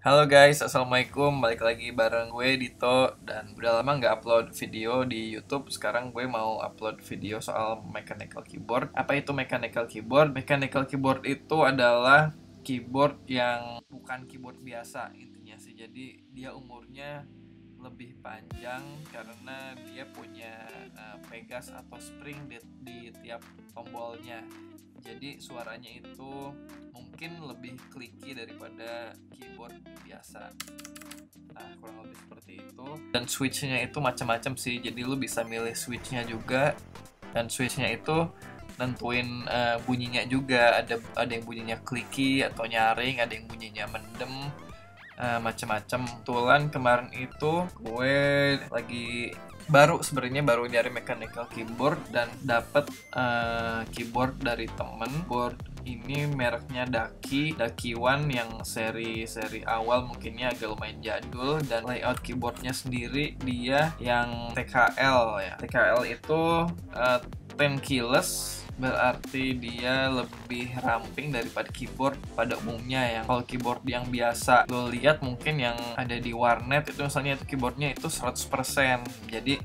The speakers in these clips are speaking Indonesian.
Halo guys, assalamualaikum. Balik lagi bareng gue Dito. Dan udah lama nggak upload video di YouTube. Sekarang gue mau upload video soal mechanical keyboard. Apa itu mechanical keyboard? Mechanical keyboard itu adalah keyboard yang bukan keyboard biasa intinya sih. Jadi dia umurnya lebih panjang karena dia punya pegas atau spring di tiap tombolnya. Jadi suaranya itu mungkin lebih clicky daripada keyboard biasa. Nah, kurang lebih seperti itu. Dan switchnya itu macam-macam sih. Jadi lu bisa milih switchnya juga. Dan switchnya itu nentuin bunyinya juga. Ada yang bunyinya clicky atau nyaring, ada yang bunyinya mendem, macam-macam. Kebetulan kemarin itu gue lagi sebenarnya baru nyari mechanical keyboard dan dapet keyboard dari temen. Keyboard ini mereknya Daki One yang seri awal, mungkinnya agak lumayan jadul, dan layout keyboardnya sendiri dia yang TKL ya. TKL itu 10 keyless, berarti dia lebih ramping daripada keyboard pada umumnya. Yang kalau keyboard yang biasa lo lihat mungkin yang ada di warnet itu misalnya itu keyboardnya itu 100%. Jadi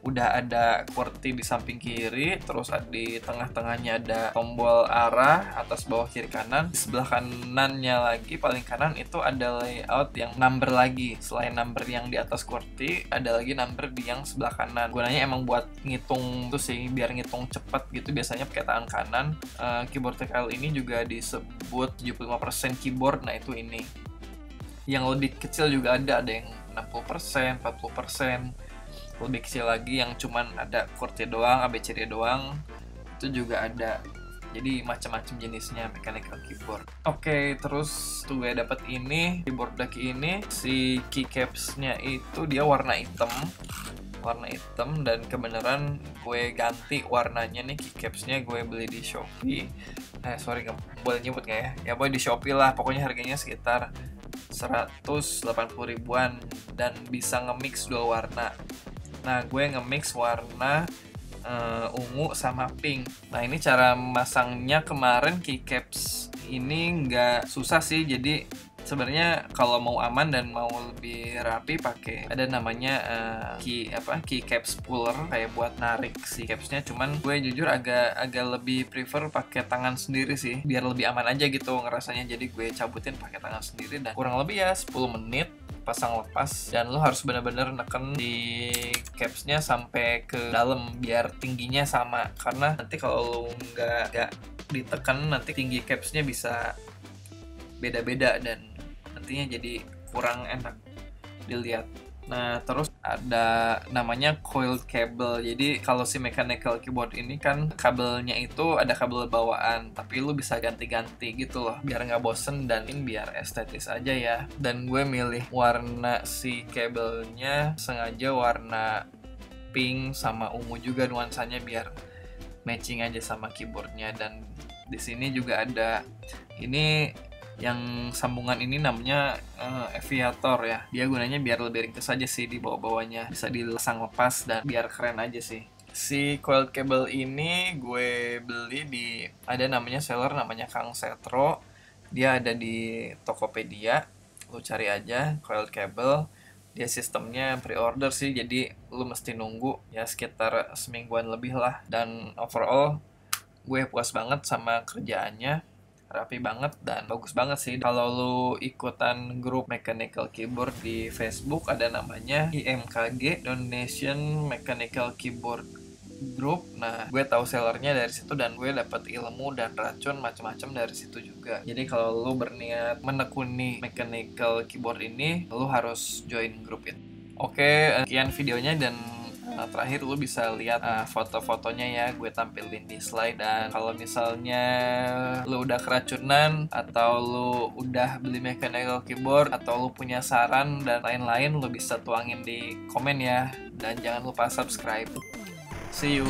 udah ada QWERTY di samping kiri, terus di tengah-tengahnya ada tombol arah atas bawah kiri kanan. Di sebelah kanannya lagi paling kanan itu ada layout yang number lagi. Selain number yang di atas QWERTY, ada lagi number di yang sebelah kanan. Gunanya emang buat ngitung tuh sih, biar ngitung cepet gitu, biasanya pakai tangan kanan. Keyboard TKL ini juga disebut 75% keyboard. Nah itu ini. Yang lebih kecil juga ada yang 60%, 40%. Lebih kecil lagi yang cuman ada QWERTY doang, ABCD doang, itu juga ada. Jadi macam-macam jenisnya mechanical keyboard. Oke, terus tuh gue dapet ini keyboard Daki ini. Si keycapsnya itu dia warna hitam, dan kebenaran gue ganti warnanya nih. Keycapsnya gue beli di Shopee. Sorry, nggak boleh nyebut nggak ya? Ya boleh di Shopee lah. Pokoknya harganya sekitar 180 ribuan dan bisa nge-mix dua warna. Nah, gue nge-mix warna ungu sama pink. Nah, ini cara masangnya kemarin keycaps ini nggak susah sih. Jadi sebenarnya kalau mau aman dan mau lebih rapi, pakai ada namanya keycaps puller, kayak buat narik si capsnya. Cuman gue jujur agak lebih prefer pakai tangan sendiri sih, biar lebih aman aja gitu ngerasanya. Jadi gue cabutin pakai tangan sendiri dan kurang lebih ya 10 menit pasang lepas, dan lo harus bener-bener neken di capsnya sampai ke dalam biar tingginya sama, karena nanti kalau lo nggak ditekan nanti tinggi capsnya bisa beda-beda dan nantinya jadi kurang enak dilihat. Nah, terus ada namanya coil cable. Jadi kalau si mechanical keyboard ini kan kabelnya itu ada kabel bawaan, tapi lu bisa ganti-ganti gitu loh, biar nggak bosen dan biar estetis aja ya. Dan gue milih warna si kabelnya sengaja warna pink sama ungu juga nuansanya, biar matching aja sama keyboardnya. Dan di sini juga ada ini yang sambungan ini namanya Aviator ya. Dia gunanya biar lebih ringkas aja sih di bawah-bawahnya, bisa dilasang lepas dan biar keren aja sih. Si coil cable ini gue beli ada namanya seller namanya Kang Setro. Dia ada di Tokopedia. Lu cari aja coil cable. Dia sistemnya pre-order sih, jadi lu mesti nunggu ya sekitar semingguan lebih lah. Dan overall gue puas banget sama kerjaannya, rapi banget dan bagus banget sih. Kalau lu ikutan grup mechanical keyboard di Facebook, ada namanya IMKG, Donation Mechanical Keyboard Group. Nah, gue tahu sellernya dari situ dan gue dapat ilmu dan racun macam-macam dari situ juga. Jadi kalau lu berniat menekuni mechanical keyboard ini, lu harus join grup itu. Oke, sekian videonya, dan terakhir lu bisa lihat foto-fotonya ya, gue tampilin di slide. Dan kalau misalnya lu udah keracunan atau lu udah beli mechanical keyboard atau lu punya saran dan lain-lain, lu bisa tuangin di komen ya. Dan jangan lupa subscribe. See you.